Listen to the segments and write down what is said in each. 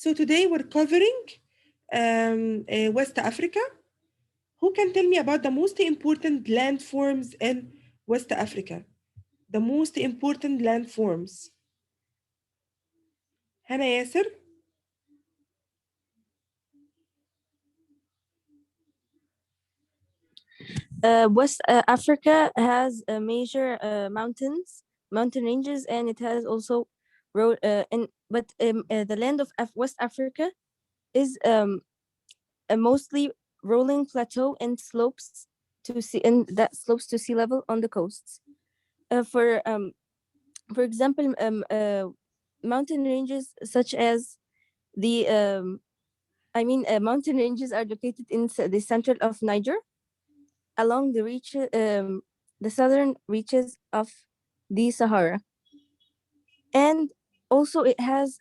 So today we're covering West Africa. Who can tell me about the most important landforms in West Africa? The most important landforms. Hannah Yasser? West Africa has major mountain ranges, and it has also the land of West Africa is a mostly rolling plateau and slopes to sea level on the coasts. For example, mountain ranges such as the mountain ranges are located in the central of Niger along the southern reaches of the Sahara. And also it has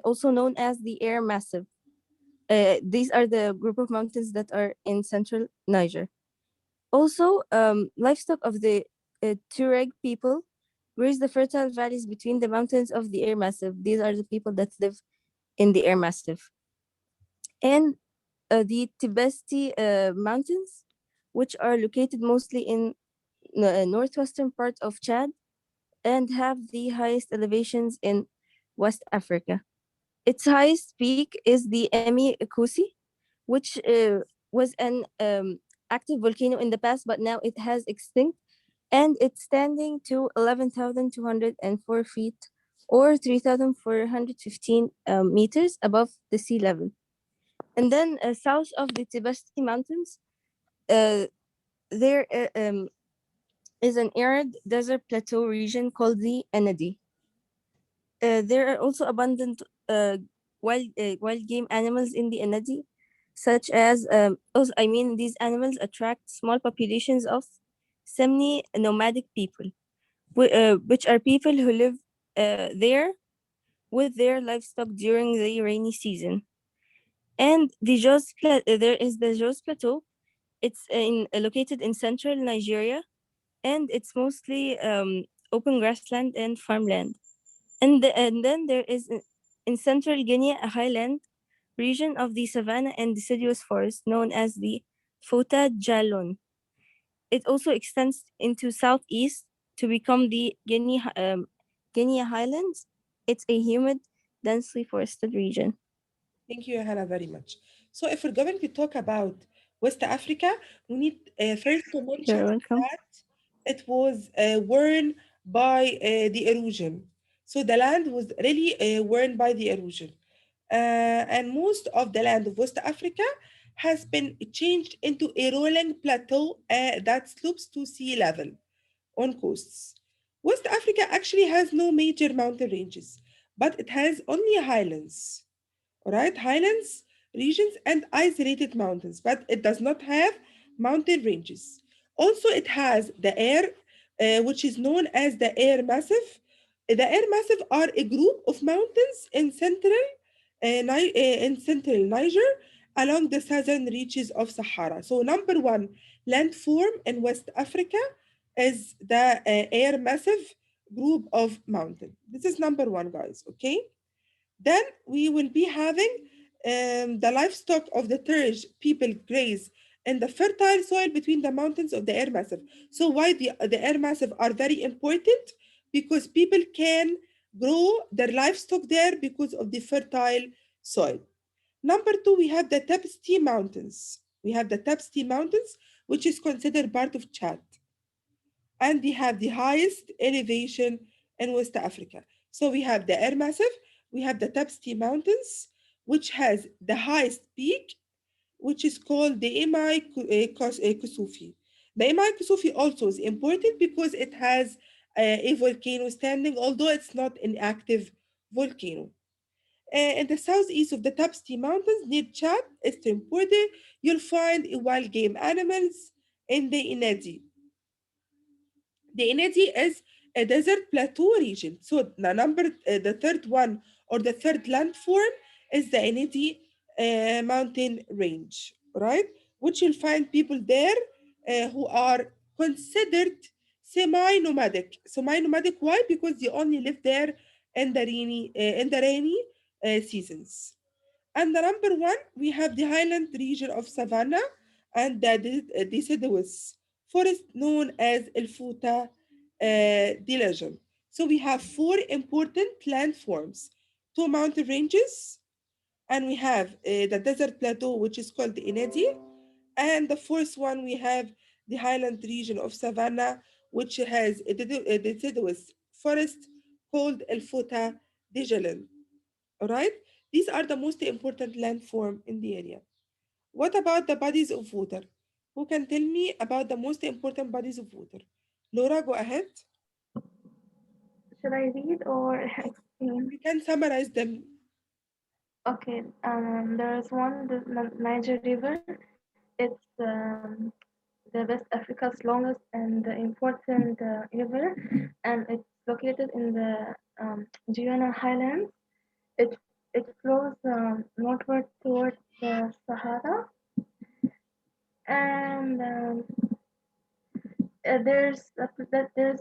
also known as the Air Massive. These are the group of mountains that are in central Niger. Also, livestock of the Tuareg people graze the fertile valleys between the mountains of the Air Massive. These are the people that live in the Air Massive. And the Tibesti Mountains, which are located mostly in the northwestern part of Chad and have the highest elevations in West Africa. Its highest peak is the Emi Koussi, which was an active volcano in the past, but now it has extinct, and it's standing to 11,204 feet or 3,415 meters above the sea level. And then south of the Tibesti Mountains, uh, there is an arid desert plateau region called the Enadi. There are also abundant wild game animals in the Enadi, such as these animals attract small populations of semi-nomadic people, which are people who live there with their livestock during the rainy season. And there is the Jos Plateau. It's located in central Nigeria, and it's mostly open grassland and farmland. And then there is in central Guinea a highland region of the savanna and deciduous forest known as the Fota Jalon. It also extends into southeast to become the Guinea Highlands. It's a humid, densely forested region. Thank you, Hannah, very much. So if we're going to talk about West Africa, we need first to mention You're welcome. that it was worn by the erosion. So the land was really worn by the erosion. And most of the land of West Africa has been changed into a rolling plateau that slopes to sea level on coasts. West Africa actually has no major mountain ranges, but it has only highlands. All right, highlands, regions, and isolated mountains, but it does not have mountain ranges. Also, it has the air, which is known as the air massive. The air massive are a group of mountains in central Niger along the southern reaches of Sahara. So, number one landform in West Africa is the air massive group of mountain. This is number one, guys. Okay. Then we will be having the livestock of the Turkish people graze in the fertile soil between the mountains of the air massive. So why the air massive are very important? Because people can grow their livestock there because of the fertile soil. Number two, we have the Tepesti Mountains. We have the Tepesti Mountains, which is considered part of Chad, and they have the highest elevation in West Africa. So we have the Air Massif, we have the Tapsti Mountains, which has the highest peak, which is called the Kusufi. The Imai Kusufi also is important because it has a volcano standing, although it's not an active volcano. In the southeast of the Tapsti Mountains near Chad, eastern border, you'll find wild game animals in the Inedi. The Inedi is a desert plateau region. So the third one or the third landform is the Inedi mountain range, right? Which you'll find people there who are considered semi-nomadic. Semi-nomadic, why? Because they only live there in the rainy seasons. And the number one, we have the highland region of savanna and the deciduous forest known as El Futa Dilajan. So we have four important landforms, two mountain ranges, and we have the desert plateau, which is called the Inedi. And the fourth one, we have the highland region of savanna, which has a deciduous forest called El Futa Dijalan. All right, these are the most important landform in the area. What about the bodies of water? Who can tell me about the most important bodies of water? Laura, go ahead. Should I read or explain? You can summarize them. Okay, there's one, the Niger River. It's the West Africa's longest and important river, and it's located in the Guyana Highlands. It it flows northward towards the Sahara, and there's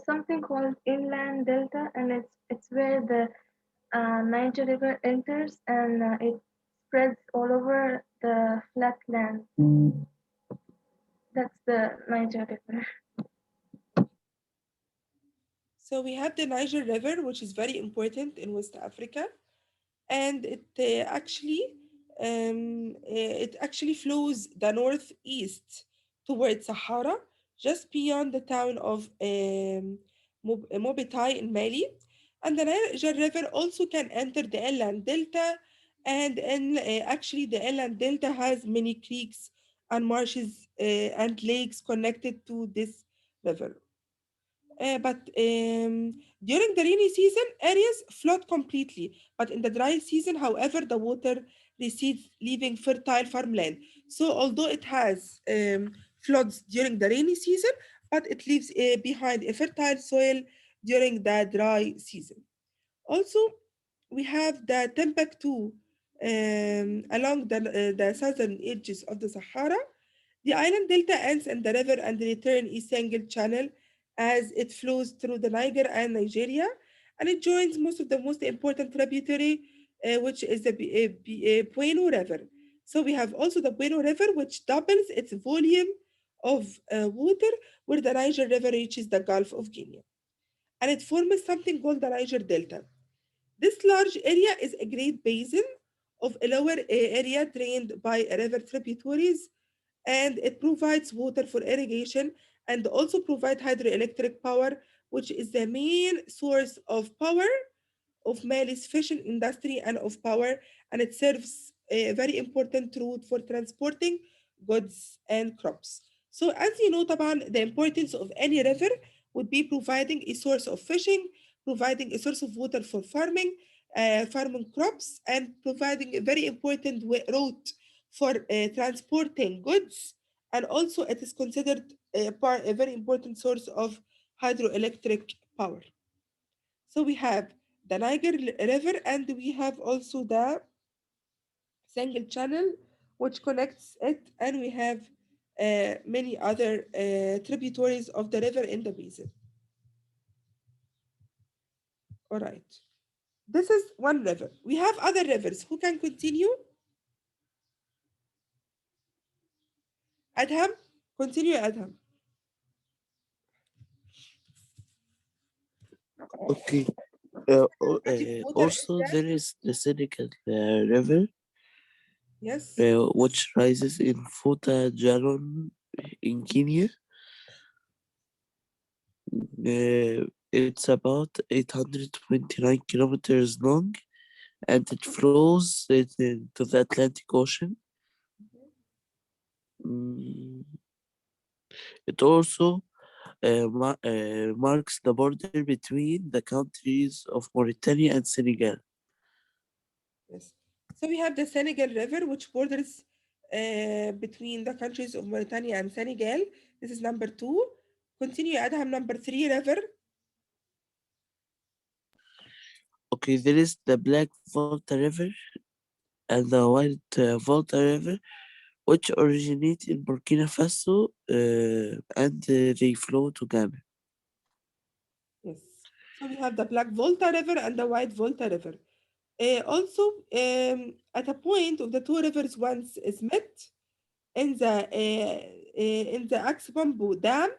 something called inland delta, and it's where the Niger River enters, and it spreads all over the flat land. That's the Niger River. So we have the Niger River, which is very important in West Africa, and it actually flows the northeast towards Sahara, just beyond the town of Mobitai in Mali. And the Niger River also can enter the inland delta, and actually the inland delta has many creeks and marshes and lakes connected to this river. But during the rainy season, areas flood completely. But in the dry season, however, the water recedes, leaving fertile farmland. So, although it has floods during the rainy season, but it leaves behind a fertile soil during the dry season. Also, we have the Timbuktu along the southern edges of the Sahara. The island delta ends in the river and return a single channel as it flows through the Niger and Nigeria, and it joins most of the most important tributary, which is the Bueno River. So we have also the Bueno River, which doubles its volume of water where the Niger River reaches the Gulf of Guinea, and it forms something called the Niger Delta. This large area is a great basin of a lower area drained by river tributaries, and it provides water for irrigation and also provide hydroelectric power, which is the main source of power of Mali's fishing industry and of power, and it serves a very important route for transporting goods and crops. So, as you know, Taban, the importance of any river would be providing a source of fishing, providing a source of water for farming, farming crops, and providing a very important route for transporting goods. And also, it is considered a very important source of hydroelectric power. So we have the Niger River, and we have also the single channel which connects it, and we have many other tributaries of the river in the basin. All right. This is one river. We have other rivers. Who can continue? Adham, continue, Adham. Okay. Body of water is Also, that? there is the Senegal River, Yes. which rises in Fouta Jalon in Kenya. It's about 829 kilometers long, and it flows into the Atlantic Ocean. Mm, It also marks the border between the countries of Mauritania and Senegal. Yes. So we have the Senegal River, which borders between the countries of Mauritania and Senegal. This is number two. Continue, Adham, number three river. Okay, there is the Black Volta River and the White Volta River, which originate in Burkina Faso and they flow to Ghana. Yes. So we have the Black Volta River and the White Volta River. Also, at a point of the two rivers once is met in the Axbambu Dam,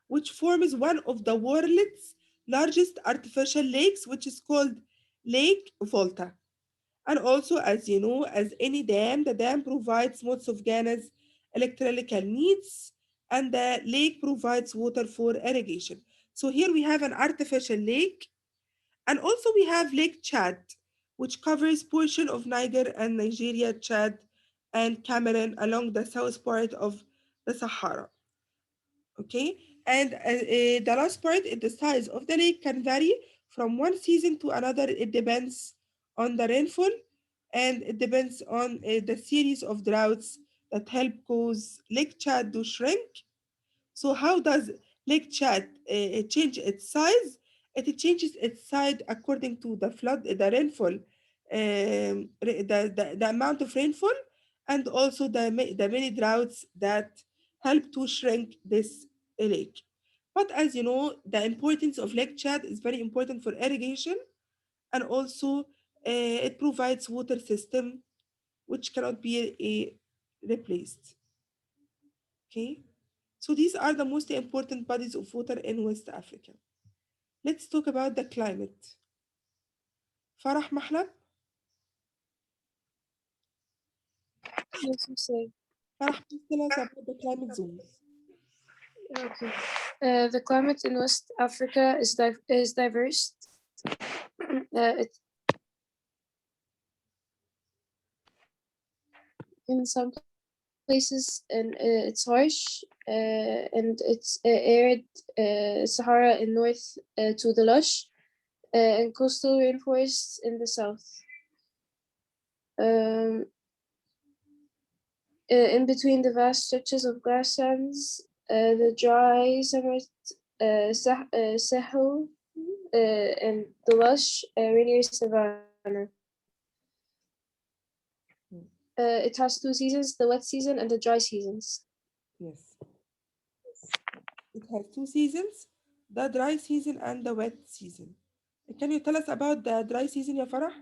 which forms one of the world's largest artificial lakes, which is called Lake Volta. And also, as you know, as any dam, the dam provides most of Ghana's electrical needs, and the lake provides water for irrigation. So here we have an artificial lake, and also we have Lake Chad, which covers portion of Niger and Nigeria, Chad, and Cameroon along the south part of the Sahara. Okay, and the last part is the size of the lake can vary from one season to another. It depends on the rainfall, and it depends on the series of droughts that help cause Lake Chad to shrink. So how does Lake Chad change its size? It changes its size according to the flood, the rainfall, the amount of rainfall, and also the many droughts that help to shrink this lake. But as you know, the importance of Lake Chad is very important for irrigation, and also it provides water system which cannot be replaced. Okay. So these are the most important bodies of water in West Africa. Let's talk about the climate. Farah Mahlab, Yes, you say. Farah, please tell us about the climate zones. Okay. The climate in West Africa is diverse. It's in some places and it's harsh and it's arid Sahara in north to the lush and coastal rainforests in the south. In between the vast stretches of grasslands, the dry summer Sahel and the lush rainier savanna. It has two seasons, the wet season and the dry seasons. Yes. It has two seasons, the dry season and the wet season. Can you tell us about the dry season, ya Farah?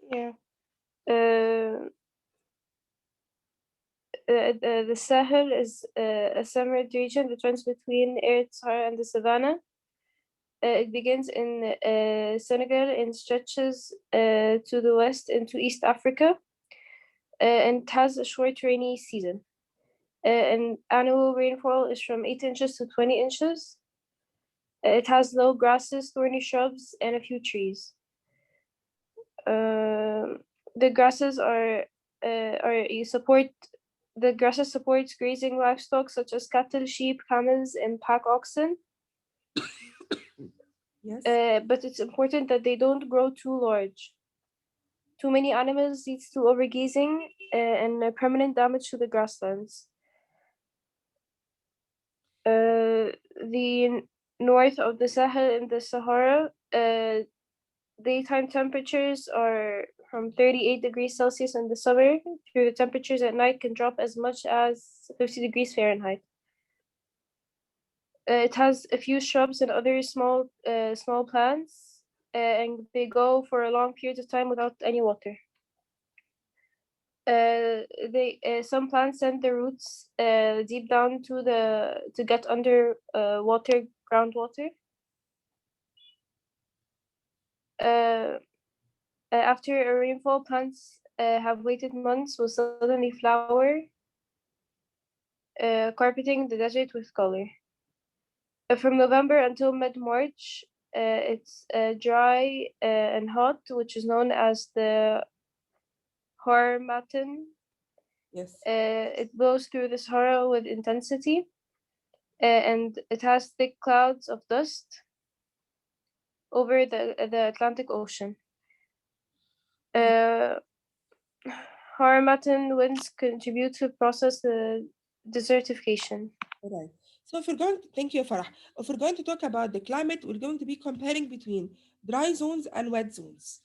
Yeah. The Sahel is a summer region that runs between arid Sahara and the savannah. It begins in Senegal and stretches to the west into East Africa, and it has a short rainy season. And annual rainfall is from 8 inches to 20 inches. It has low grasses, thorny shrubs, and a few trees. The grasses the grasses supports grazing livestock such as cattle, sheep, camels, and pack oxen. Yes. But it's important that they don't grow too large. Too many animals leads to overgrazing and permanent damage to the grasslands. The north of the Sahel and the Sahara, daytime temperatures are from 38 degrees Celsius in the summer through the temperatures at night can drop as much as 50 degrees Fahrenheit. It has a few shrubs and other small plants, and they go for a long period of time without any water. Some plants send their roots deep down to get under groundwater. After a rainfall, plants have waited months will suddenly flower, carpeting the desert with color. From November until mid-March, it's dry and hot, which is known as the Harmattan. Yes. It blows through the Sahara with intensity, and it has thick clouds of dust over the Atlantic Ocean. Harmattan winds contribute to process the desertification. All right. So if we're going to, thank you, Farah. If we're going to talk about the climate, we're going to be comparing between dry zones and wet zones.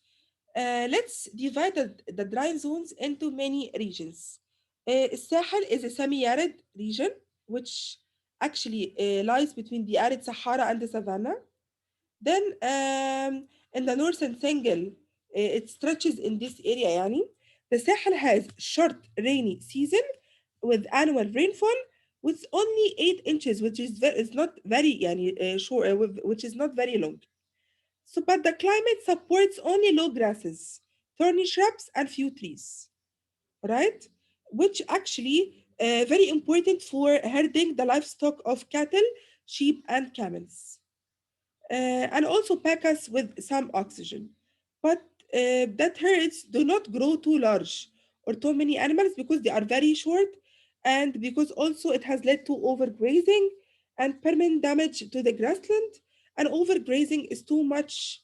Let's divide the dry zones into many regions. Sahel is a semi-arid region, which actually lies between the arid Sahara and the savanna. Then in the northern single it stretches in this area يعني. The Sahel has short rainy season with annual rainfall with only 8 inches, which is not very يعني short, which is not very long. So, but the climate supports only low grasses, thorny shrubs, and few trees, right? Which actually very important for herding the livestock of cattle, sheep, and camels, and also pack us with some oxygen. But that herds do not grow too large or too many animals because they are very short, and because also it has led to overgrazing and permanent damage to the grassland. And overgrazing is too much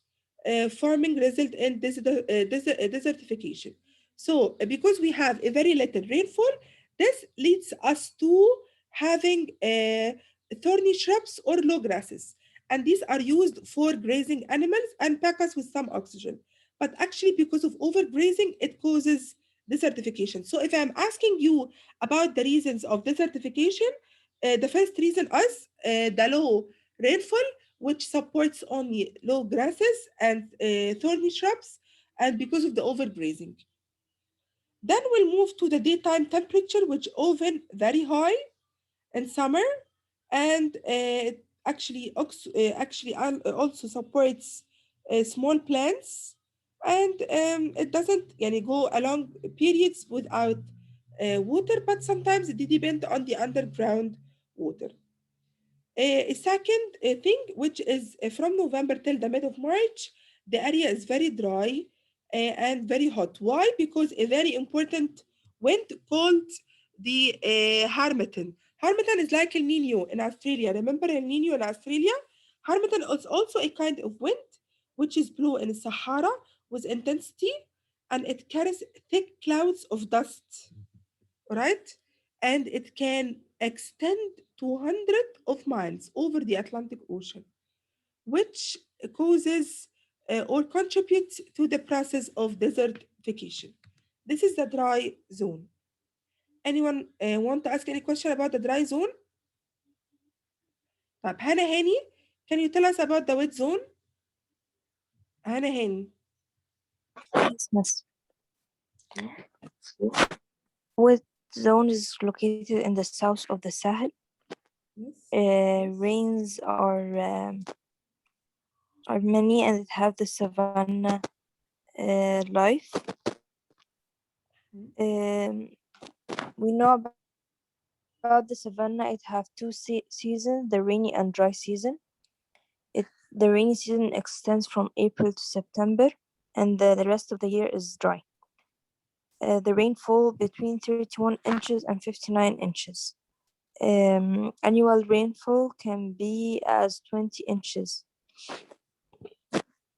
farming result in desertification. So because we have a very little rainfall, this leads us to having thorny shrubs or low grasses, and these are used for grazing animals and pack us with some oxygen. But actually, because of overgrazing, it causes desertification. So if I'm asking you about the reasons of desertification, the first reason is the low rainfall, which supports only low grasses and thorny shrubs, and because of the overgrazing. Then we'll move to the daytime temperature, which often very high in summer, and it actually also supports small plants, and it doesn't يعني, go along periods without water, but sometimes they depend on the underground water. A second thing, which is from November till the mid of March, the area is very dry and very hot. Why? Because a very important wind called the Harmattan. Harmattan is like El Nino in Australia. Remember El Nino in Australia? Harmattan is also a kind of wind which is blow in Sahara with intensity, and it carries thick clouds of dust, right? And it can extend to hundreds of miles over the Atlantic Ocean, which causes or contributes to the process of desertification. This is the dry zone. Anyone want to ask any question about the dry zone? طب Hannah Hani, can you tell us about the wet zone? Hannah Hani. Yes, miss. Wet zone is located in the south of the Sahel. Yes. Rains are many and it have the savanna life. We know about the savanna. It have two seasons: the rainy and dry season. The rainy season extends from April to September, and the rest of the year is dry. The rainfall between 31 inches and 59 inches. Annual rainfall can be as 20 inches.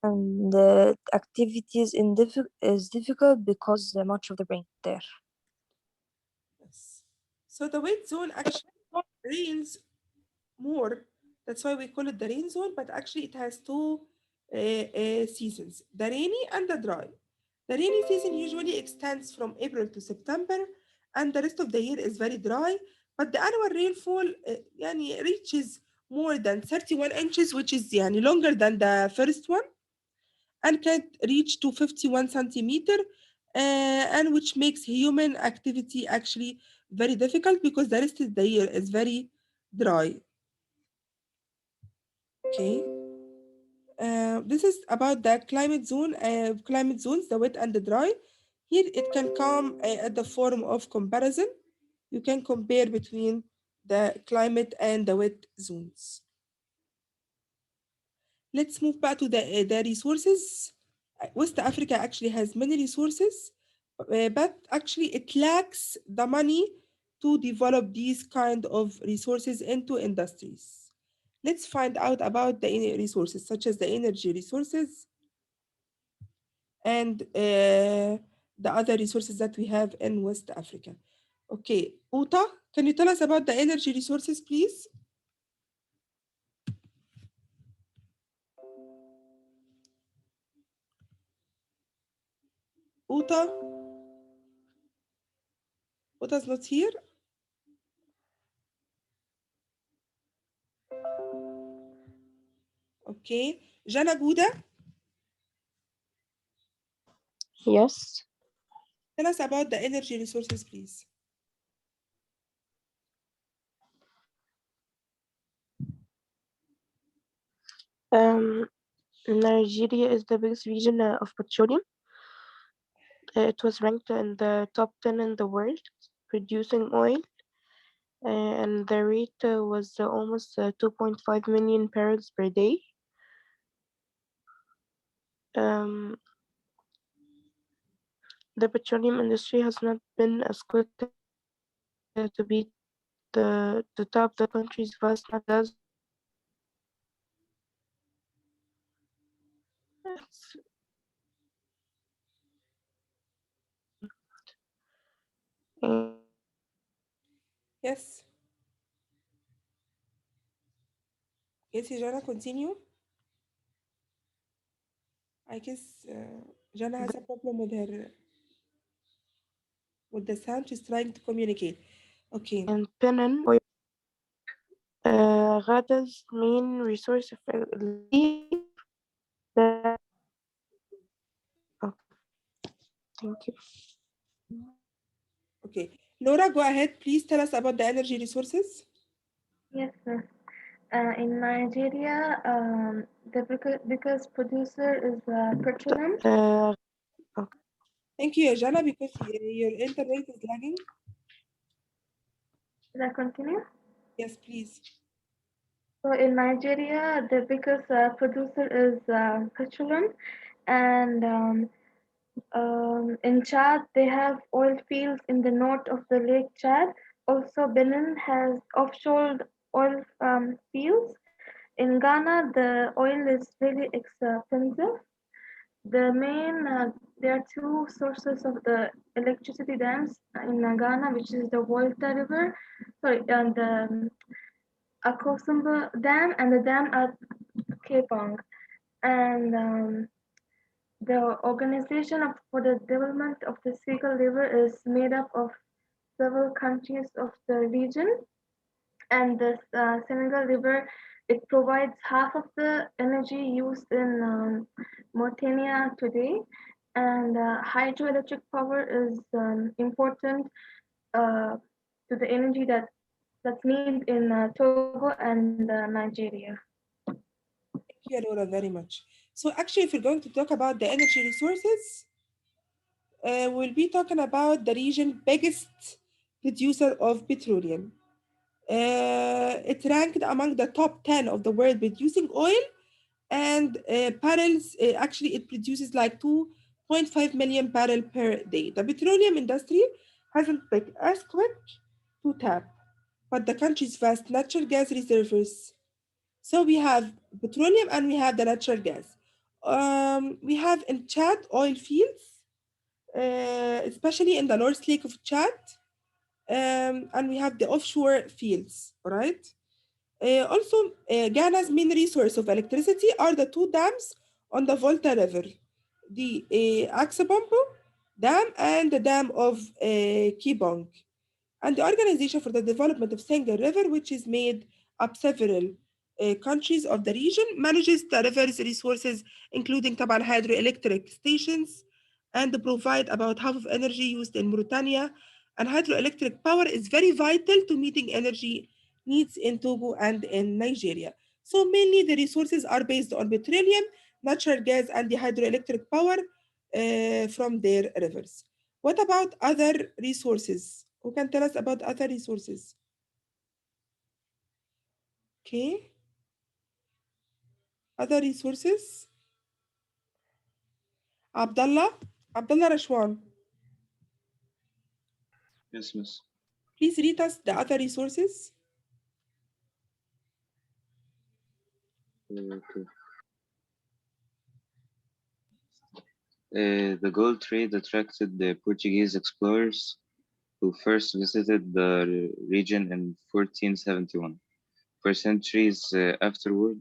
And the activities is difficult because much of the rain there. Yes. So the wet zone actually rains more. That's why we call it the rain zone, but actually it has two seasons, the rainy and the dry. The rainy season usually extends from April to September, and the rest of the year is very dry, but the annual rainfall يعني reaches more than 31 inches, which is يعني longer than the first one, and can reach to 51 centimeter, and which makes human activity actually very difficult because the rest of the year is very dry. Okay. This is about the climate zones, the wet and the dry. Here it can come at the form of comparison. You can compare between the climate and the wet zones. Let's move back to the resources. West Africa actually has many resources, but actually it lacks the money to develop these kind of resources into industries. Let's find out about the resources, such as the energy resources and the other resources that we have in West Africa. Okay, Uta, can you tell us about the energy resources, please? Uta? Uta's not here? Okay. Jana Gouda? Yes. Tell us about the energy resources, please. Um, Nigeria is the biggest region of petroleum. It was ranked in the top 10 in the world, producing oil, and the rate was almost 2.5 million barrels per day. Um, the petroleum industry has not been as quick to beat the top the country's vast natural gas Yes. Yes, Jana, continue. I guess Jana has a problem with the sound. She's trying to communicate. Okay. and Penang, Ghada's main resource of electricity. That, okay, thank you. Okay. Laura, go ahead. Please tell us about the energy resources. Yes, sir. In Nigeria, biggest producer is petroleum. Uh, okay. Thank you, Jana, because your internet is lagging. Should I continue? Yes, please. So in Nigeria, the biggest producer is petroleum, and in Chad, they have oil fields in the north of the Lake Chad. Also, Benin has offshore oil fields. In Ghana, the oil is really expensive. The main there are two sources of the electricity dams in Ghana, which is the Volta River, sorry, and the Akosumba Dam and the dam at Kepong. And the organization for the development of the Seagull River is made up of several countries of the region, and the Senegal River, it provides half of the energy used in Mauritania today, and hydroelectric power is important uh, to the energy that's needed in Togo and Nigeria. Thank you, Laura, very much. So actually, if we're going to talk about the energy resources, we'll be talking about the region biggest producer of petroleum. It ranked among the top 10 of the world producing oil, and barrels, actually it produces like 2.5 million barrel per day. The petroleum industry hasn't been as quick to tap, but the country's vast natural gas reserves. So we have petroleum and we have the natural gas. We have in Chad oil fields, especially in the North Lake of Chad, and we have the offshore fields, right? Also, Ghana's main resource of electricity are the two dams on the Volta River, the Aksabombo Dam and the dam of Kibong, and the Organization for the Development of Single River, which is made up several countries of the region, manages the river's resources, including طبعا hydroelectric stations, and provide about half of energy used in Mauritania. And hydroelectric power is very vital to meeting energy needs in Togo and in Nigeria. So mainly the resources are based on petroleum, natural gas, and the hydroelectric power from their rivers. What about other resources? Who can tell us about other resources? Okay, other resources. Abdullah, Abdullah Rashwan, Yes, miss. please read us the other resources. Okay. The gold trade attracted the Portuguese explorers who first visited the region in 1471. For centuries afterward,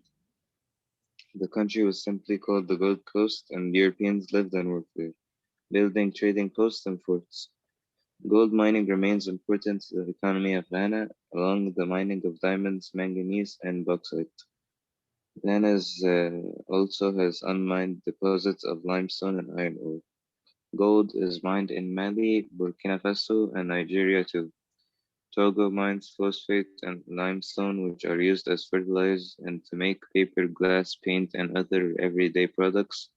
the country was simply called the Gold Coast, and Europeans lived and worked there, building trading posts and forts. Gold mining remains important to the economy of Ghana, along with the mining of diamonds, manganese, and bauxite. Ghana also has unmined deposits of limestone and iron ore. Gold is mined in Mali, Burkina Faso, and Nigeria too. Togo mines phosphate and limestone, which are used as fertilizers and to make paper, glass, paint, and other everyday products.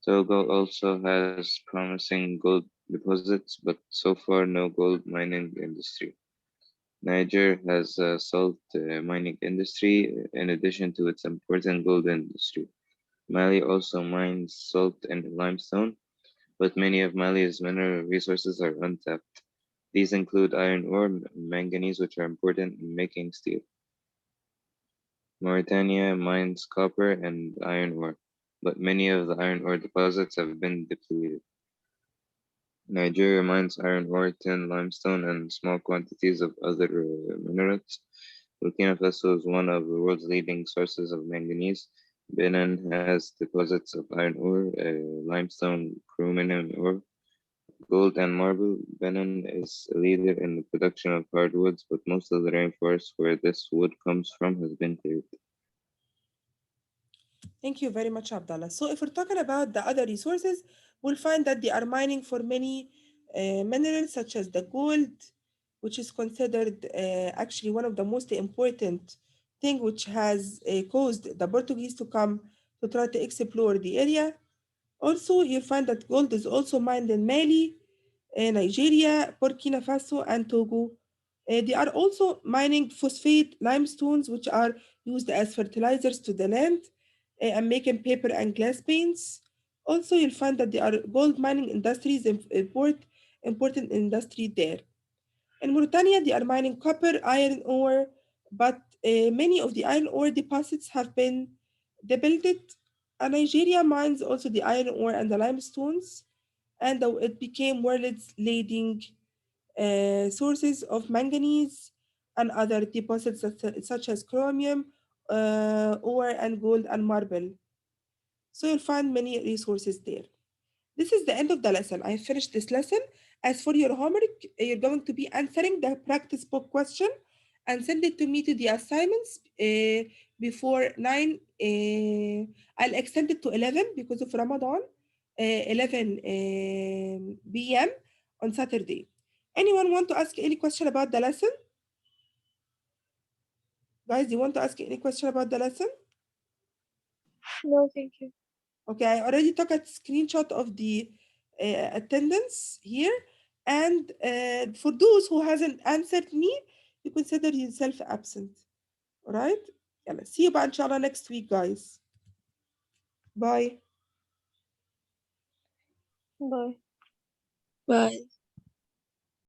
Togo also has promising gold deposits, but so far no gold mining industry. Niger has a salt mining industry in addition to its important gold industry. Mali also mines salt and limestone, but many of Mali's mineral resources are untapped. These include iron ore and manganese, which are important in making steel. Mauritania mines copper and iron ore, but many of the iron ore deposits have been depleted. Nigeria mines iron ore, tin, limestone, and small quantities of other minerals. Burkina Faso is one of the world's leading sources of manganese. Benin has deposits of iron ore, limestone, chromium ore, gold, and marble. Benin is a leader in the production of hardwoods, but most of the rainforest where this wood comes from has been cleared. Thank you very much, Abdallah. So if we're talking about the other resources, we'll find that they are mining for many minerals such as the gold, which is considered actually one of the most important thing which has caused the Portuguese to come to try to explore the area. Also, you'll find that gold is also mined in Mali, Nigeria, Burkina Faso, and Togo. They are also mining phosphate limestones, which are used as fertilizers to the land and making paper and glass paints. Also, you'll find that there are gold mining industries important industry there. In Mauritania, they are mining copper, iron ore, but many of the iron ore deposits have been depleted. Nigeria mines also the iron ore and the limestones, and it became world's leading sources of manganese and other deposits such as chromium, ore, and gold and marble. So you'll find many resources there. This is the end of the lesson. I finished this lesson. As for your homework, you're going to be answering the practice book question and send it to me to the assignments before 9. I'll extend it to 11 because of Ramadan, 11 p.m. on Saturday. Anyone want to ask any question about the lesson? Guys, you want to ask any question about the lesson? No, thank you. Okay, I already took a screenshot of the attendance here. And for those who hasn't answered me, you consider yourself absent. All right? يلا, see you بقى إن شاء الله next week, guys. Bye. Bye. Bye.